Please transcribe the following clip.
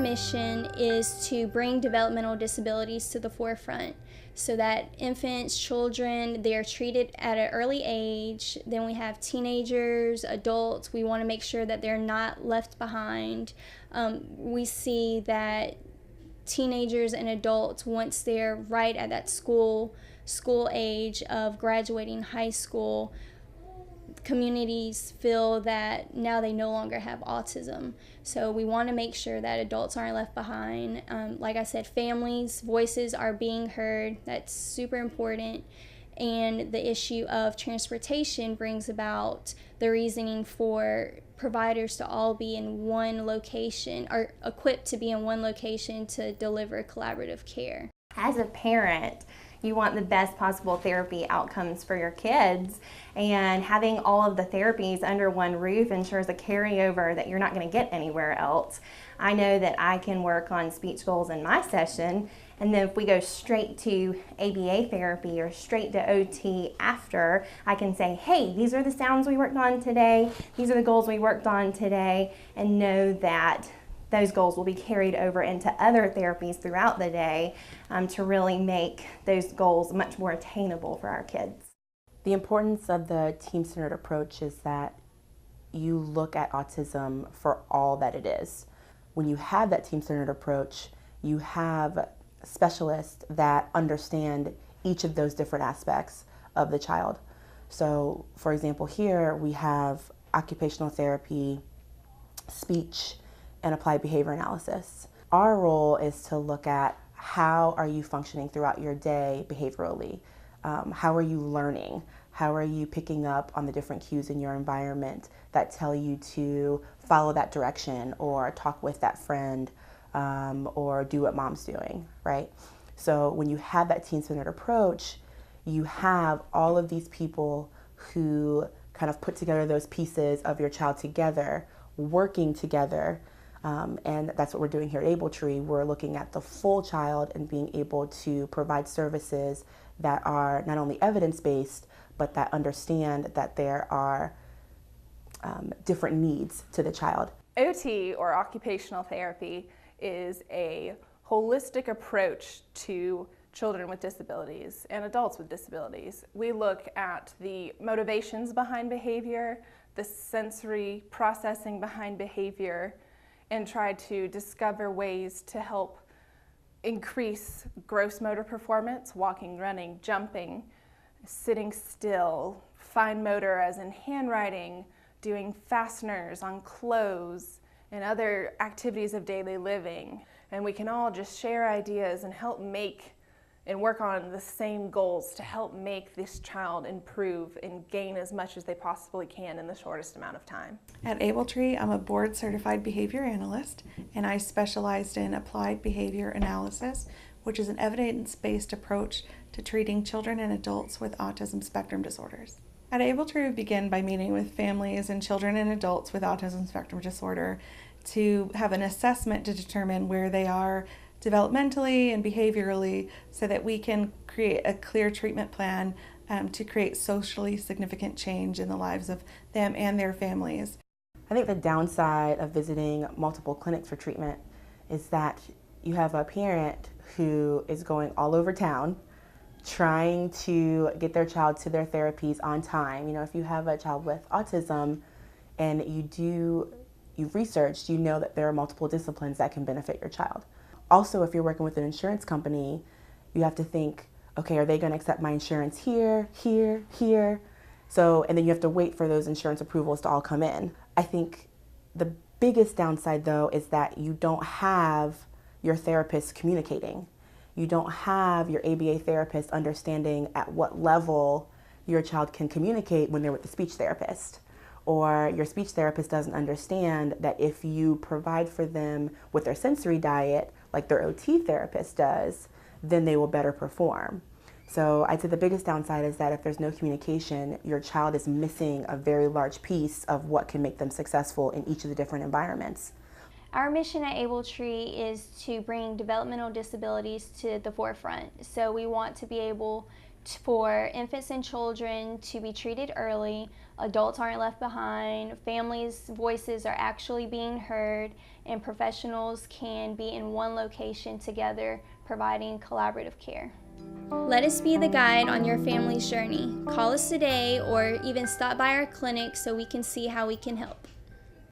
mission is to bring developmental disabilities to the forefront so that infants, children, they're treated at an early age. Then we have teenagers, adults. We want to make sure that they're not left behind. We see that teenagers and adults, once they're right at that school age of graduating high school, communities feel that now they no longer have autism. So we want to make sure that adults aren't left behind. Like I said, families' voices are being heard. That's super important. And the issue of transportation brings about the reasoning for providers to all be in one location, or equipped to be in one location to deliver collaborative care. As a parent, you want the best possible therapy outcomes for your kids, and having all of the therapies under one roof ensures a carryover that you're not going to get anywhere else. I know that I can work on speech goals in my session, and then if we go straight to ABA therapy or straight to OT after, I can say, hey, these are the sounds we worked on today, these are the goals we worked on today, and know that those goals will be carried over into other therapies throughout the day to really make those goals much more attainable for our kids. The importance of the team-centered approach is that you look at autism for all that it is. When you have that team-centered approach, you have specialists that understand each of those different aspects of the child. So, for example, here we have occupational therapy, speech, and applied behavior analysis. Our role is to look at how are you functioning throughout your day behaviorally. How are you learning? How are you picking up on the different cues in your environment that tell you to follow that direction or talk with that friend or do what mom's doing, right? So when you have that team-centered approach, you have all of these people who kind of put together those pieces of your child together, working together. And that's what we're doing here at AbleTree. We're looking at the full child and being able to provide services that are not only evidence-based, but that understand that there are different needs to the child. OT, or occupational therapy, is a holistic approach to children with disabilities and adults with disabilities. We look at the motivations behind behavior, the sensory processing behind behavior, and try to discover ways to help increase gross motor performance, walking, running, jumping, sitting still, fine motor as in handwriting, doing fasteners on clothes, and other activities of daily living. And we can all just share ideas and help make and work on the same goals to help make this child improve and gain as much as they possibly can in the shortest amount of time. At AbleTree, I'm a board-certified behavior analyst, and I specialized in applied behavior analysis, which is an evidence-based approach to treating children and adults with autism spectrum disorders. At AbleTree, we begin by meeting with families and children and adults with autism spectrum disorder to have an assessment to determine where they are developmentally and behaviorally, so that we can create a clear treatment plan to create socially significant change in the lives of them and their families. I think the downside of visiting multiple clinics for treatment is that you have a parent who is going all over town trying to get their child to their therapies on time. You know, if you have a child with autism and you've researched, you know that there are multiple disciplines that can benefit your child. Also, if you're working with an insurance company, you have to think, okay, are they going to accept my insurance here, here, here? So, and then you have to wait for those insurance approvals to all come in. I think the biggest downside, though, is that you don't have your therapist communicating. You don't have your ABA therapist understanding at what level your child can communicate when they're with the speech therapist. Or your speech therapist doesn't understand that if you provide for them with their sensory diet, like their OT therapist does, then they will better perform. So I'd say the biggest downside is that if there's no communication, your child is missing a very large piece of what can make them successful in each of the different environments. Our mission at AbleTree is to bring developmental disabilities to the forefront. So we want to be able for infants and children to be treated early, adults aren't left behind, families' voices are actually being heard, and professionals can be in one location together providing collaborative care. Let us be the guide on your family's journey. Call us today or even stop by our clinic so we can see how we can help.